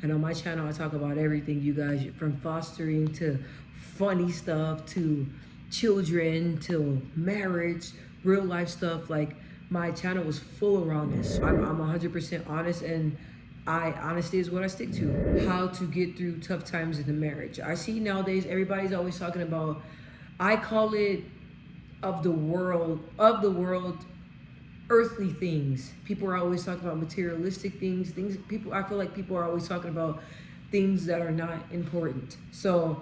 And on my channel, I talk about everything, you guys, from fostering to funny stuff to children to marriage, real life stuff. Like, my channel was full around this. I'm 100% honest, and honesty is what I stick to. How to get through tough times in the marriage. I see nowadays everybody's always talking about, I call it of the world, earthly things. People are always talking about materialistic things. I feel like people are always talking about things that are not important. So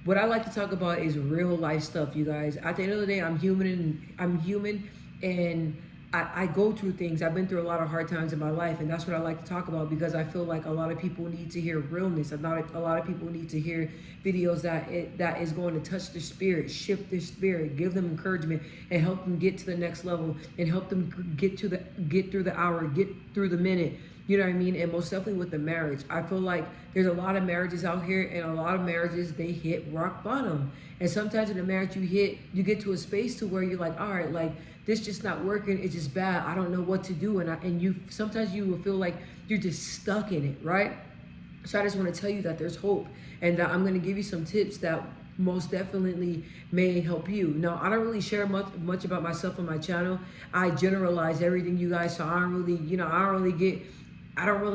what I like to talk about is real life stuff, you guys. At the end of the day, I'm human, and I go through things. I've been through a lot of hard times in my life, and that's what I like to talk about, because I feel like a lot of people need to hear realness. A lot of people need to hear videos that is going to touch their spirit, shift their spirit, give them encouragement, and help them get to the next level, and help them get through the hour, get through the minute. You know what I mean? And most definitely with the marriage, I feel like there's a lot of marriages out here, and a lot of marriages, they hit rock bottom. And sometimes in a marriage, you get to a space to where you're like, all right, like, this just not working. It's just bad. I don't know what to do. And sometimes you will feel like you're just stuck in it, right? So I just want to tell you that there's hope, and that I'm going to give you some tips that most definitely may help you. Now, I don't really share much about myself on my channel. I generalize everything, you guys. So I don't really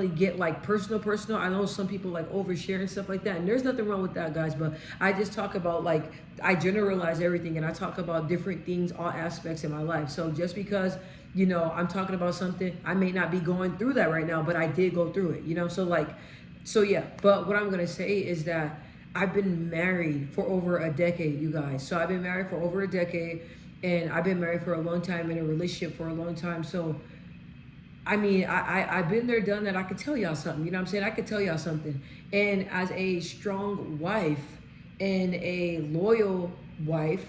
get like personal. I know some people like overshare and stuff like that, and there's nothing wrong with that, guys, but I just talk about, like, I generalize everything, and I talk about different things, all aspects in my life. So just because, I'm talking about something, I may not be going through that right now, but I did go through it, so yeah. But what I'm gonna say is that I've been married for over a decade, you guys. So I've been married for over a decade, and I've been married for a long time, in a relationship for a long time. So I've been there, done that. I could tell y'all something, you know what I'm saying? I could tell y'all something. And as a strong wife, and a loyal wife,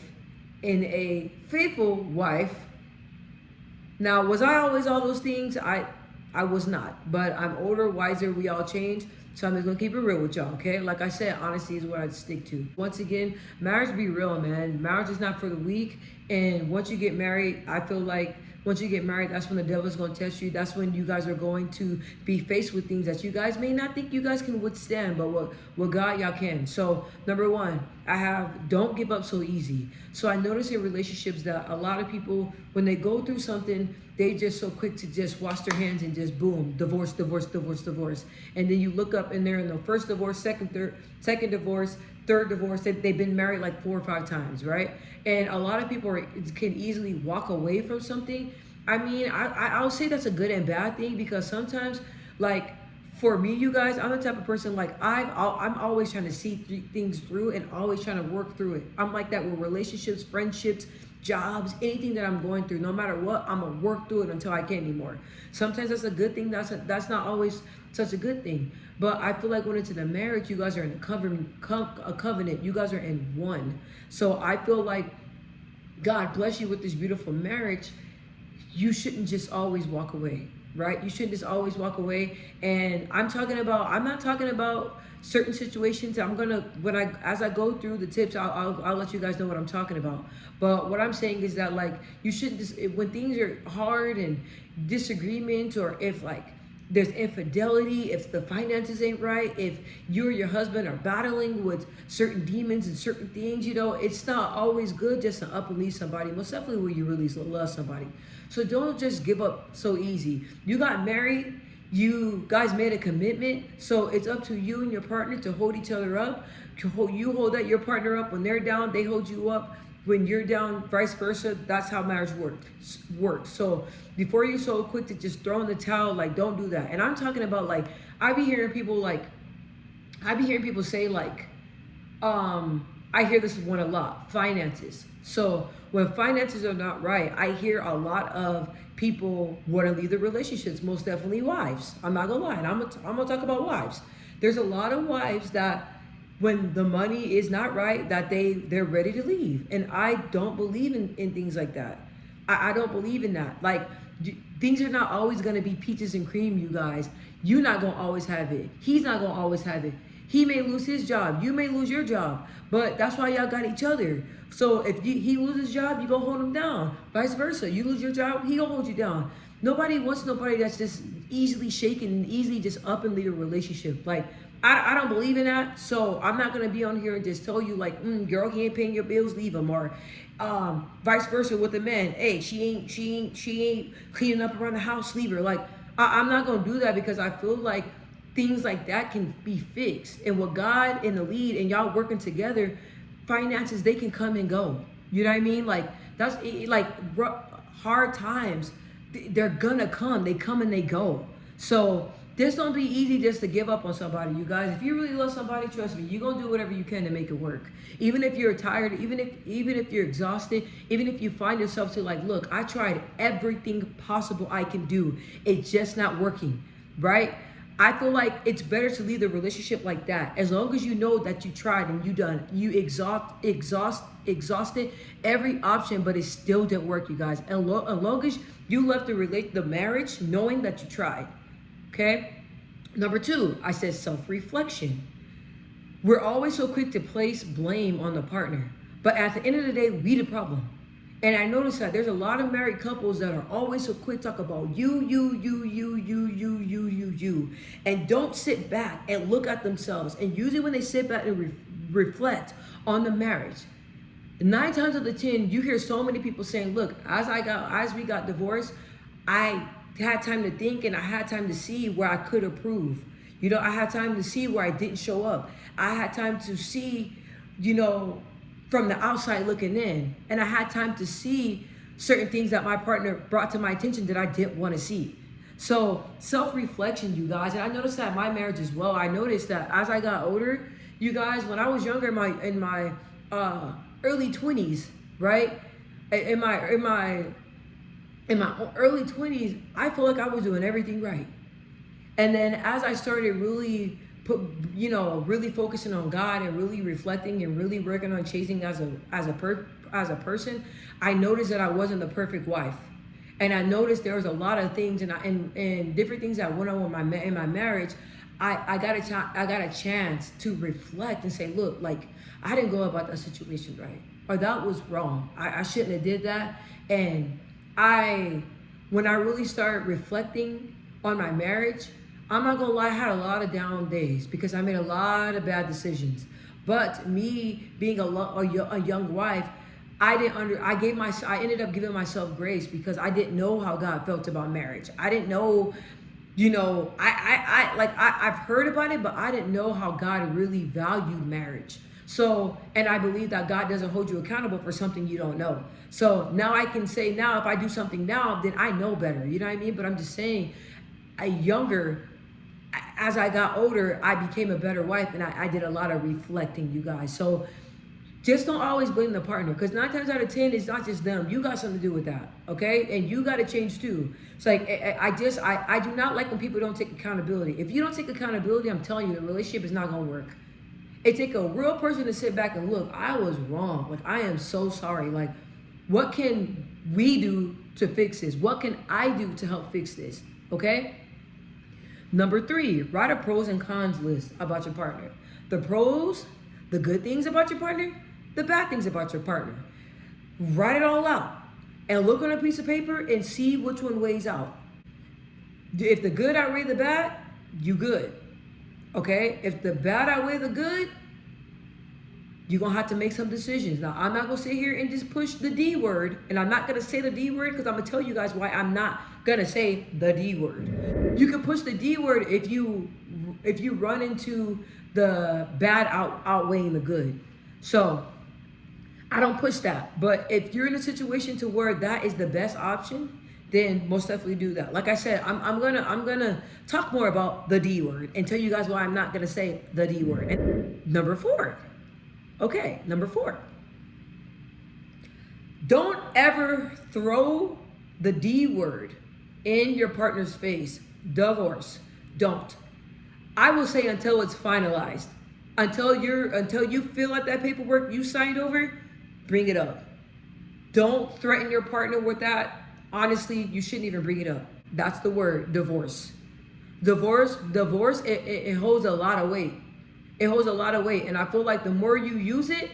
and a faithful wife, now, was I always all those things? I was not. But I'm older, wiser, we all change. So I'm just gonna keep it real with y'all, okay? Like I said, honesty is what I stick to. Once again, marriage be real, man. Marriage is not for the weak. And once you get married, I feel like once you get married, that's when the devil's going to test you. That's when you guys are going to be faced with things that you guys may not think you guys can withstand, but with God, y'all can. So number one, don't give up so easy. So I notice in relationships that a lot of people, when they go through something, they just so quick to just wash their hands and just boom, divorce. And then you look up and they're in the first divorce, second divorce, third divorce. They've been married like 4 or 5 times, right? And a lot of people can easily walk away from something. I'll say that's a good and bad thing, because sometimes, like, for me, you guys, I'm the type of person, like, I'm always trying to see things through, and always trying to work through it. I'm like that with relationships, friendships, jobs, anything that I'm going through. No matter what, I'm gonna work through it until I can't anymore. Sometimes that's a good thing. That's not always such a good thing. But I feel like when it's in a marriage, you guys are in a covenant. You guys are in one. So I feel like God bless you with this beautiful marriage. You shouldn't just always walk away, right? You shouldn't just always walk away. And I'm not talking about certain situations. As I go through the tips, I'll let you guys know what I'm talking about. But what I'm saying is that, like, you shouldn't just, when things are hard and disagreements, or if, like, there's infidelity, if the finances ain't right, if you or your husband are battling with certain demons and certain things, it's not always good just to up and leave somebody, most definitely when you really love somebody. So don't just give up so easy. You got married, you guys made a commitment, so it's up to you and your partner to hold each other up. You hold your partner up when they're down, they hold you up when you're down, vice versa. That's how marriage works. So before you're so quick to just throw in the towel, like, don't do that. And I'm talking about, like, I be hearing people say, like, I hear this one a lot, finances. So when finances are not right, I hear a lot of people want to leave their relationships, most definitely wives. I'm not gonna lie, and I'm gonna talk about wives. There's a lot of wives that, when the money is not right, that they're ready to leave. And I don't believe in things like that. I don't believe in that. Like, things are not always gonna be peaches and cream, you guys. You're not gonna always have it. He's not gonna always have it. He may lose his job. You may lose your job. But that's why y'all got each other. So if he loses his job, you gonna hold him down. Vice versa. You lose your job, he gonna hold you down. Nobody wants nobody that's just easily shaken and easily just up and leave a relationship. Like, I don't believe in that. So I'm not gonna be on here and just tell you like, girl, he ain't paying your bills, leave him, or vice versa with the men. Hey, she ain't cleaning up around the house, leave her. Like, I'm not gonna do that because I feel like things like that can be fixed. And with God in the lead and y'all working together, finances, they can come and go. You know what I mean? Like, that's like hard times, they're gonna come. They come and they go. So this don't be easy just to give up on somebody, you guys. If you really love somebody, trust me, you're gonna do whatever you can to make it work. Even if you're tired, even if you're exhausted, even if you find yourself to like, look, I tried everything possible I can do. It's just not working, right? I feel like it's better to leave the relationship like that. As long as you know that you tried and you exhausted every option, but it still didn't work, you guys. And as long as you left the marriage knowing that you tried. Okay. Number 2, I said self-reflection. We're always so quick to place blame on the partner, but at the end of the day, we the problem. And I noticed that there's a lot of married couples that are always so quick to talk about you, and don't sit back and look at themselves. And usually when they sit back and reflect on the marriage, 9 times out of 10, you hear so many people saying, look, as we got divorced, I had time to think and I had time to see where I could improve. You know, I had time to see where I didn't show up. I had time to see, from the outside looking in. And I had time to see certain things that my partner brought to my attention that I didn't want to see. So self-reflection, you guys. And I noticed that in my marriage as well. I noticed that as I got older, you guys, when I was younger, in my early 20s, right? In my early 20s, I feel like I was doing everything right. And then as I started really really focusing on God and really reflecting and really working on chasing as a person, I noticed that I wasn't the perfect wife. And I noticed there was a lot of things and different things that went on in my marriage. I got a chance to reflect and say, look, like, I didn't go about that situation right, or that was wrong. I shouldn't have did that. And when I really started reflecting on my marriage, I'm not gonna lie, I had a lot of down days because I made a lot of bad decisions. But me being a young wife, I ended up giving myself grace because I didn't know how God felt about marriage. I didn't know, I've heard about it, but I didn't know how God really valued marriage. So, and I believe that God doesn't hold you accountable for something you don't know. So now I can say now, if I do something now, then I know better. You know what I mean? But I'm just saying, as I got older, I became a better wife, and I did a lot of reflecting, you guys. So just don't always blame the partner, because 9 times out of 10, it's not just them. You got something to do with that, okay? And you got to change too. It's like, I do not like when people don't take accountability. If you don't take accountability, I'm telling you, the relationship is not going to work. It takes a real person to sit back and look, I was wrong. Like, I am so sorry. Like, what can we do to fix this? What can I do to help fix this? Okay? Number 3, write a pros and cons list about your partner. The pros, the good things about your partner, the bad things about your partner. Write it all out and look on a piece of paper and see which one weighs out. If the good outweigh the bad, you good. Okay? If the bad outweigh the good, you're going to have to make some decisions. Now, I'm not going to sit here and just push the D word, and I'm not going to say the D word because I'm going to tell you guys why I'm not going to say the D word. You can push the D word if you run into the bad outweighing the good. So, I don't push that. But if you're in a situation to where that is the best option, then most definitely do that. Like I said, I'm gonna talk more about the D word and tell you guys why I'm not gonna say the D word. And number 4. Okay, number 4. Don't ever throw the D word in your partner's face. Divorce. Don't. I will say until it's finalized. Until you feel like that paperwork you signed over, bring it up. Don't threaten your partner with that. Honestly, you shouldn't even bring it up. That's the word, divorce. Divorce, it holds a lot of weight. It holds a lot of weight. And I feel like the more you use it,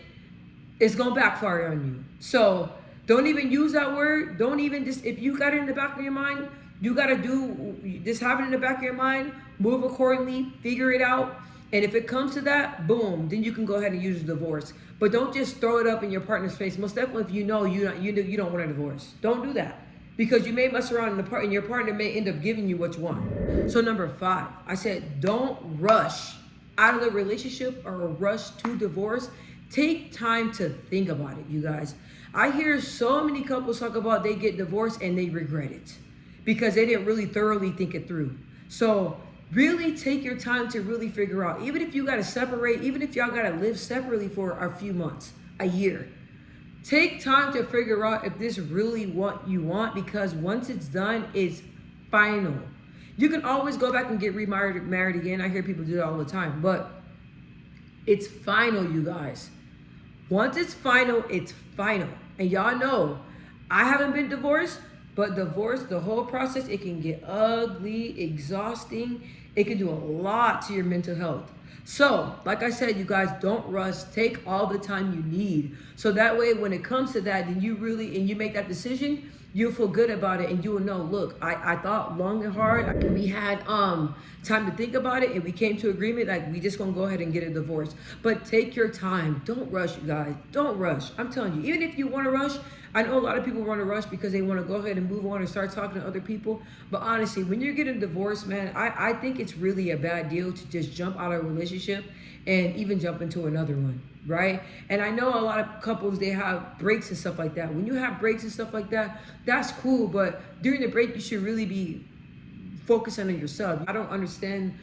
it's going to backfire on you. So don't even use that word. Don't even if you got it in the back of your mind, You got to do, just have it in the back of your mind, move accordingly, figure it out. And if it comes to that, boom, then you can go ahead and use a divorce. But don't just throw it up in your partner's face. Most definitely, if you know you don't want a divorce, don't do that, because you may mess around and your partner may end up giving you what you want. So number 5, I said, don't rush out of the relationship or rush to divorce. Take time to think about it, you guys. I hear so many couples talk about they get divorced and they regret it because they didn't really thoroughly think it through. So really take your time to really figure out, even if you got to separate, even if y'all got to live separately for a few months, a year, take time to figure out if this really what you want, because once it's done, it's final. You can always go back and get married again. I hear people do that all the time, but it's final, you guys. Once it's final, it's final. And y'all know, I haven't been divorced, but divorce, the whole process, it can get ugly, exhausting. It can do a lot to your mental health. So, like I said, you guys, don't rush. Take all the time you need. So that way, when it comes to that, then you really, and you make that decision, you'll feel good about it, and you will know, look, I thought long and hard. We had time to think about it, and we came to agreement, like, we just gonna go ahead and get a divorce. But take your time. Don't rush, you guys. Don't rush. I'm telling you, even if you want to rush, I know a lot of people want to rush because they want to go ahead and move on and start talking to other people. But honestly, when you're getting divorced, man, I think it's really a bad deal to just jump out of a relationship and even jump into another one, right? And I know a lot of couples, they have breaks and stuff like that. When you have breaks and stuff like that, that's cool. But during the break, you should really be focusing on yourself. I don't understand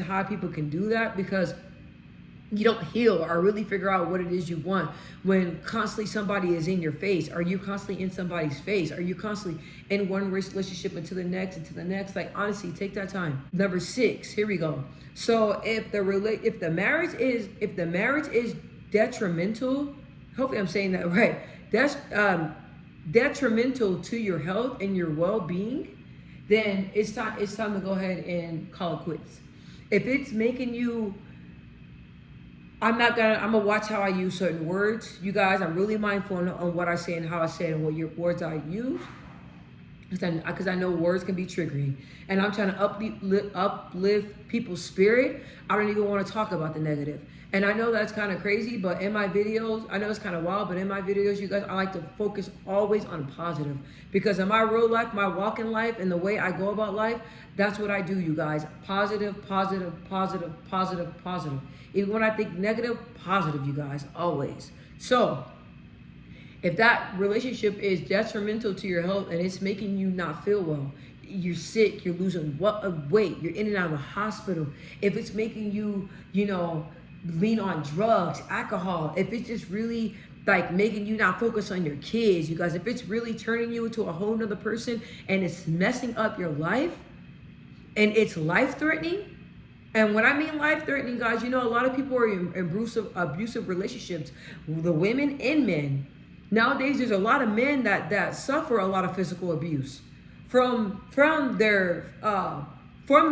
how people can do that, because you don't heal or really figure out what it is you want when constantly somebody is in your face. Are you constantly in somebody's face? Are you constantly in one relationship into the next? Like, honestly, take that time. Number 6, here we go. So if the marriage is detrimental, hopefully I'm saying that right, that's detrimental to your health and your well-being, then it's time to go ahead and call it quits. If it's making you, I'm gonna watch how I use certain words. You guys, I'm really mindful on what I say and how I say it and what your words I use. Because I know words can be triggering. And I'm trying to uplift people's spirit. I don't even want to talk about the negative. And I know that's kind of crazy, but in my videos, I know it's kind of wild, but in my videos, you guys, I like to focus always on positive. Because in my real life, my walk in life, and the way I go about life, that's what I do, you guys. Positive, positive, positive, positive, positive. Even when I think negative, positive, you guys, always. So, if that relationship is detrimental to your health and it's making you not feel well, you're sick, you're losing weight, you're in and out of the hospital, if it's making you, lean on drugs, alcohol, if it's just really like making you not focus on your kids, you guys, if it's really turning you into a whole nother person and it's messing up your life and it's life-threatening. And when I mean life-threatening, guys, a lot of people are in abusive relationships, the women and men. Nowadays, there's a lot of men that suffer a lot of physical abuse from the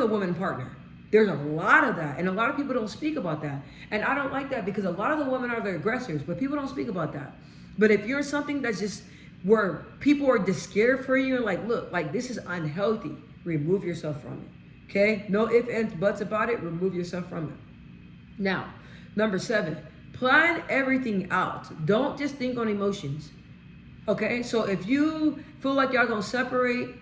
woman partner. There's a lot of that, and a lot of people don't speak about that. And I don't like that, because a lot of the women are the aggressors, but people don't speak about that. But if you're something that's just where people are just scared for you and like, look, like, this is unhealthy, remove yourself from it. Okay? No ifs, ands, buts about it. Remove yourself from it. Now, number 7, plan everything out. Don't just think on emotions. Okay? So if you feel like y'all gonna separate,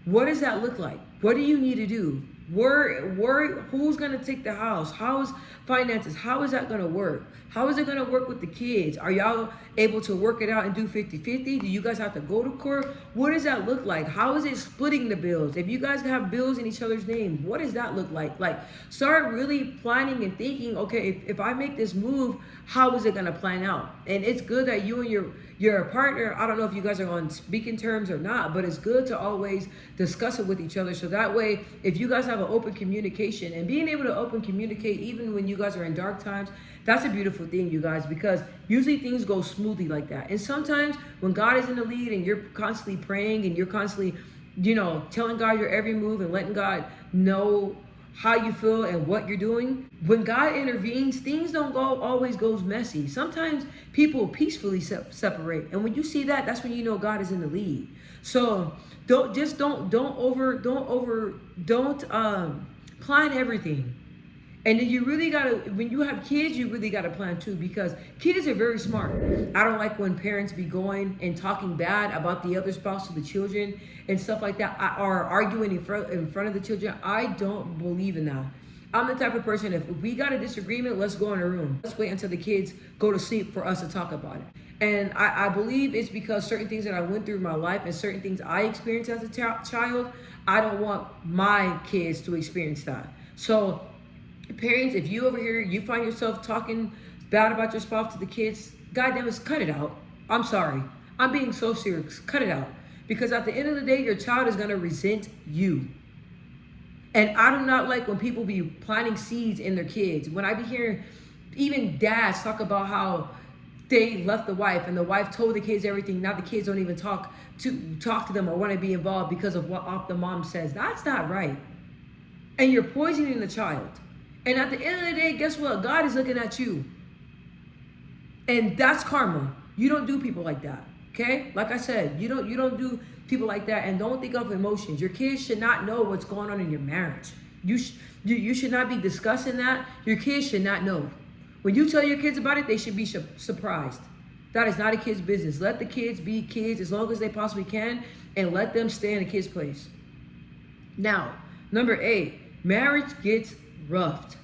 what does that look like? What do you need to do? Who's gonna take the house? How's finances? How is that gonna work? How is it gonna work with the kids? Are y'all able to work it out and do 50-50? Do you guys have to go to court? What does that look like? How is it splitting the bills? If you guys have bills in each other's name, what does that look like? Like, start really planning and thinking, okay, if I make this move, how is it gonna plan out? And it's good that you and your partner, I don't know if you guys are on speaking terms or not, but it's good to always discuss it with each other. So that way, if you guys have an open communication, and being able to open communicate even when you guys are in dark times, that's a beautiful thing, you guys, because usually things go smoothly like that. And sometimes when God is in the lead and you're constantly praying and you're constantly, telling God your every move and letting God know how you feel and what you're doing. When God intervenes, things don't go always goes messy. Sometimes people peacefully separate, and when you see that, that's when you know God is in the lead. So don't plan everything. And then you really gotta, when you have kids, you really gotta plan too, because kids are very smart. I don't like when parents be going and talking bad about the other spouse to the children and stuff like that, or arguing in front of the children. I don't believe in that. I'm the type of person, if we got a disagreement, let's go in a room. Let's wait until the kids go to sleep for us to talk about it. And I believe it's because certain things that I went through in my life and certain things I experienced as a child, I don't want my kids to experience that. So parents, if you over here, you find yourself talking bad about your spouse to the kids, goddamn it, cut it out. I'm sorry. I'm being so serious. Cut it out. Because at the end of the day, your child is going to resent you. And I do not like when people be planting seeds in their kids. When I be hearing even dads talk about how they left the wife and the wife told the kids everything. Now the kids don't even talk to them or want to be involved because of what the mom says. That's not right. And you're poisoning the child. And at the end of the day, guess what? God is looking at you. And that's karma. You don't do people like that. Okay? Like I said, you don't do people like that, and don't think of emotions. Your kids should not know what's going on in your marriage. You should not be discussing that. Your kids should not know. When you tell your kids about it, they should be surprised. That is not a kid's business. Let the kids be kids as long as they possibly can, and let them stay in a kid's place. Now, number 8, marriage gets rough.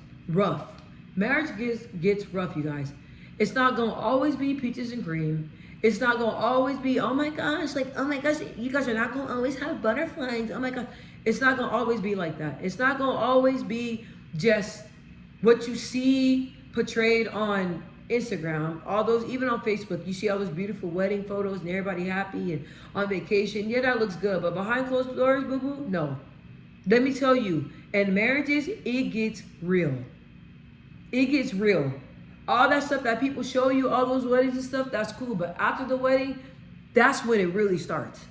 Marriage gets rough, you guys. It's not gonna always be peaches and cream. It's not gonna always be, oh my gosh, you guys are not gonna always have butterflies. Oh my God. It's not gonna always be like that. It's not gonna always be just what you see portrayed on Instagram, all those, even on Facebook, you see all those beautiful wedding photos and everybody happy and on vacation. Yeah, that looks good, but behind closed doors, boo-boo, no. Let me tell you, in marriages, it gets real. It gets real. All that stuff that people show you, all those weddings and stuff, that's cool. But after the wedding, that's when it really starts.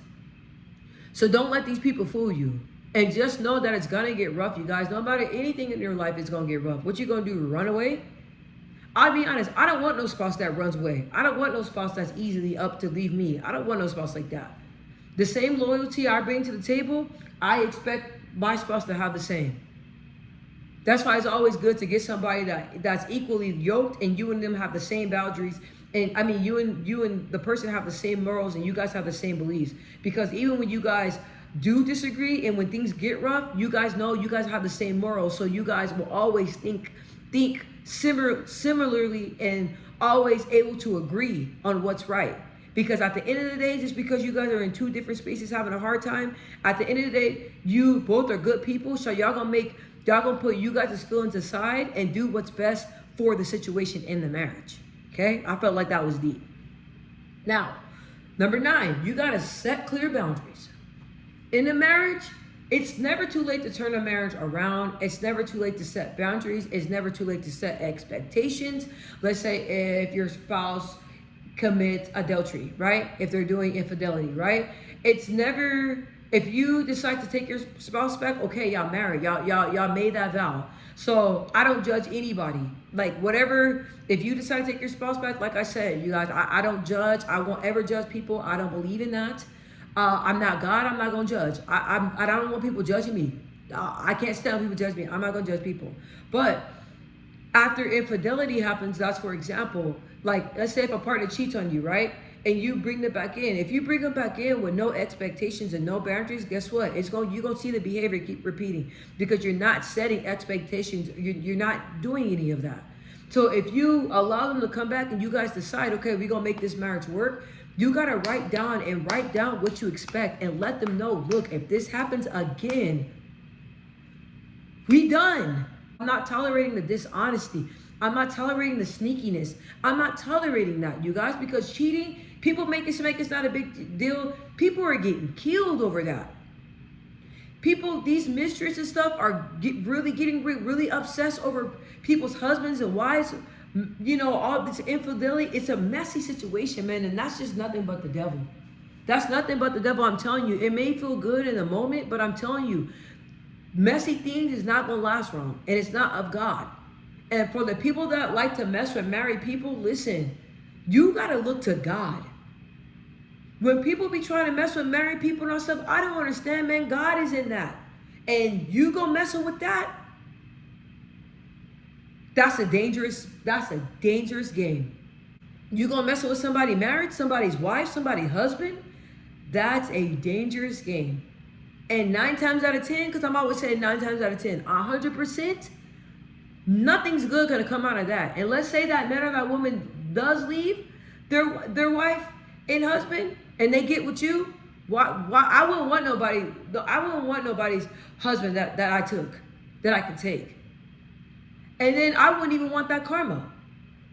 So don't let these people fool you. And just know that it's going to get rough, you guys. No matter anything in your life, it's going to get rough. What you going to do, run away? I'll be honest, I don't want no spouse that runs away. I don't want no spouse that's easily up to leave me. I don't want no spouse like that. The same loyalty I bring to the table, I expect my spouse to have the same. That's why it's always good to get somebody that's equally yoked, and you and them have the same boundaries. And I mean, you and the person have the same morals, and you guys have the same beliefs. Because even when you guys do disagree and when things get rough, you guys know you guys have the same morals. So you guys will always think similarly and always able to agree on what's right. Because at the end of the day, just because you guys are in two different spaces having a hard time, at the end of the day, you both are good people. So y'all gonna put you guys' feelings aside and do what's best for the situation in the marriage. Okay? I felt like that was deep. Now, number 9, you gotta set clear boundaries. In a marriage, it's never too late to turn a marriage around. It's never too late to set boundaries. It's never too late to set expectations. Let's say if your spouse commits adultery, right? If they're doing infidelity, right? It's never, if you decide to take your spouse back, okay, y'all married, y'all made that vow. So I don't judge anybody. Like whatever, if you decide to take your spouse back, like I said, you guys, I don't judge. I won't ever judge people. I don't believe in that. I'm not God. I'm not gonna judge. I don't want people judging me. I can't stand when people judge me. I'm not gonna judge people. But after infidelity happens, that's for example, like let's say if a partner cheats on you, right? And you bring them back in. If you bring them back in with no expectations and no boundaries, guess what? You're gonna see the behavior keep repeating because you're not setting expectations. You're not doing any of that. So if you allow them to come back and you guys decide, okay, we're gonna make this marriage work, you gotta write down what you expect and let them know, look, if this happens again, we done. I'm not tolerating the dishonesty. I'm not tolerating the sneakiness. I'm not tolerating that, you guys, because cheating, people make it's not a big deal. People are getting killed over that. People, these mistresses and stuff are really obsessed over people's husbands and wives. You know, all this infidelity, it's a messy situation, man, and that's just nothing but the devil. That's nothing but the devil, I'm telling you. It may feel good in the moment, but I'm telling you, Messy things is not gonna last long, and it's not of God. And for the people that like to mess with married people, listen, you gotta look to God. When people be trying to mess with married people and all stuff, I don't understand, man. God is in that. And you go messing with that, that's a dangerous game. You gonna mess with somebody married, somebody's wife, somebody's husband, that's a dangerous game. And 9 times out of 10, because I'm always saying 9 times out of 10, 100%, nothing's good gonna come out of that. And let's say that man or that woman does leave their wife and husband, and they get with you. Why I wouldn't want nobody. I wouldn't want nobody's husband that I took, that I could take. And then I wouldn't even want that karma,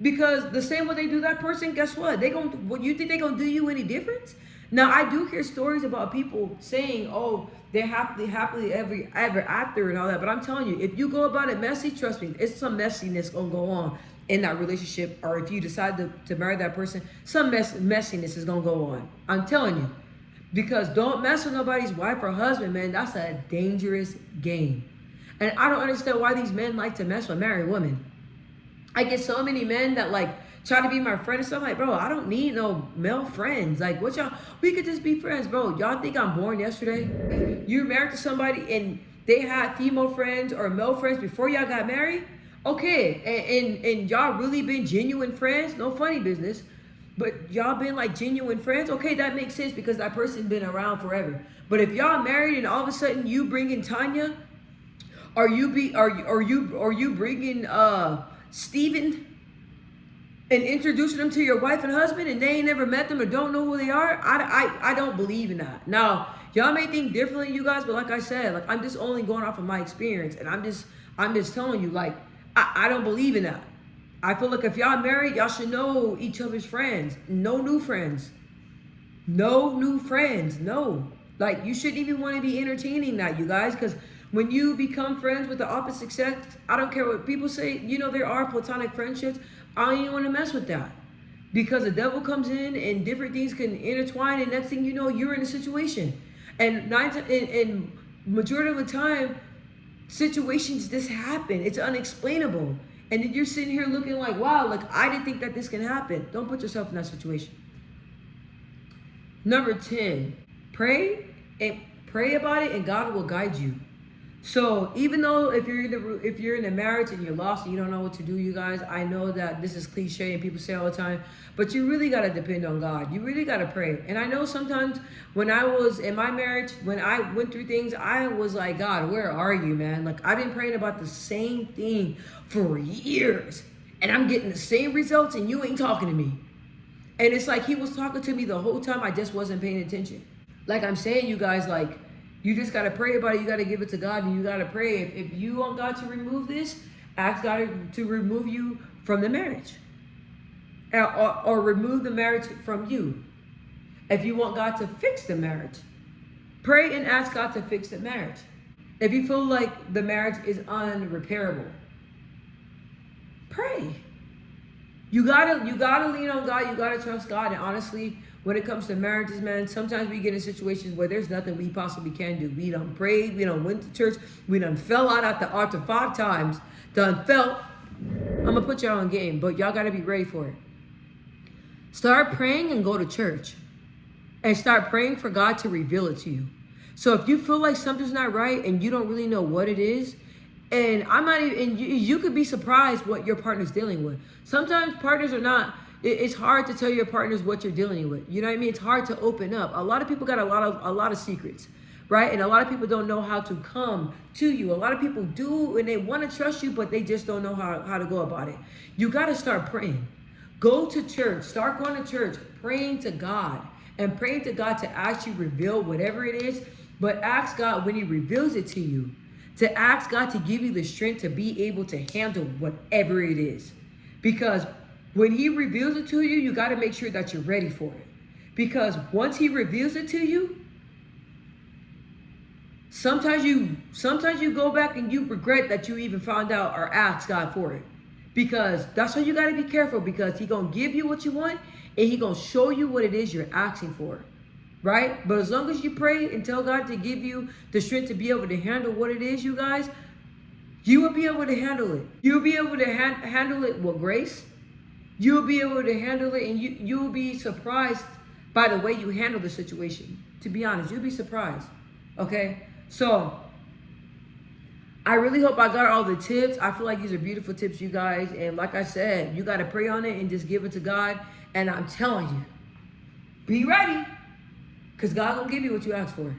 because the same way they do that person, guess what? What you think they gonna do you any different? Now I do hear stories about people saying, "Oh, they're happily ever after and all that." But I'm telling you, if you go about it messy, trust me, it's some messiness gonna go on in that relationship. Or if you decide to marry that person, some messiness is gonna go on. I'm telling you, because don't mess with nobody's wife or husband, man. That's a dangerous game. And I don't understand why these men like to mess with married women. I get so many men that like try to be my friend and stuff. Like, bro, I don't need no male friends. Like, what y'all? We could just be friends, bro. Y'all think I'm born yesterday? You're married to somebody and they had female friends or male friends before y'all got married? Okay, and y'all really been genuine friends? No funny business. But y'all been like genuine friends? Okay, that makes sense because that person's been around forever. But if y'all married and all of a sudden you bring in Tanya, or you bringing Steven and introducing them to your wife and husband, and they ain't never met them or don't know who they are, I don't believe in that. Now, y'all may think differently, you guys, but like I said, like I'm just only going off of my experience, and I'm just telling you, like I don't believe in that. I feel like if y'all married, y'all should know each other's friends. No new friends. No new friends. No. Like, you shouldn't even want to be entertaining that, you guys, because when you become friends with the opposite sex, I don't care what people say, there are platonic friendships. I don't even want to mess with that. Because the devil comes in and different things can intertwine, and next thing you know, you're in a situation. And majority of the time, situations just happen. It's unexplainable. And then you're sitting here looking like, wow, like I didn't think that this can happen. Don't put yourself in that situation. Number 10, pray about it, and God will guide you. So even though if you're in a marriage and you're lost and you don't know what to do, you guys, I know that this is cliche and people say all the time, but you really got to depend on God. You really got to pray. And I know sometimes when I was in my marriage, when I went through things, I was like, God, where are you, man? Like, I've been praying about the same thing for years and I'm getting the same results and you ain't talking to me. And it's like he was talking to me the whole time. I just wasn't paying attention. Like I'm saying, you guys, like, you just got to pray about it. You got to give it to God, and you got to pray. If you want God to remove this, ask God to remove you from the marriage. Or remove the marriage from you. If you want God to fix the marriage, pray and ask God to fix the marriage. If you feel like the marriage is unrepairable, pray. You gotta lean on God. You gotta trust God. And honestly, when it comes to marriages, man, sometimes we get in situations where there's nothing we possibly can do. We done prayed, we done went to church, we done fell out at the altar 5 times, I'm gonna put y'all on game, but y'all gotta be ready for it. Start praying and go to church. And start praying for God to reveal it to you. So if you feel like something's not right and you don't really know what it is, and you could be surprised what your partner's dealing with. Sometimes partners are not. It's hard to tell your partners what you're dealing with. You know what I mean? It's hard to open up. A lot of people got a lot of secrets, right? And a lot of people don't know how to come to you. A lot of people do, and they want to trust you, but they just don't know how to go about it. You got to start praying. Go to church. Start going to church, praying to God, and praying to God to actually reveal whatever it is. But ask God when He reveals it to you, to ask God to give you the strength to be able to handle whatever it is. Because when He reveals it to you, you got to make sure that you're ready for it. Because once He reveals it to you, sometimes you go back and you regret that you even found out or asked God for it. Because that's why you got to be careful, because He's going to give you what you want and He's going to show you what it is you're asking for. right? But as long as you pray and tell God to give you the strength to be able to handle what it is, you guys, you will be able to handle it. You'll be able to handle it with grace. You'll be able to handle it, and you'll be surprised by the way you handle the situation. To be honest, you'll be surprised. Okay? So, I really hope I got all the tips. I feel like these are beautiful tips, you guys. And like I said, you got to pray on it and just give it to God. And I'm telling you, be ready. Because God will give you what you ask for.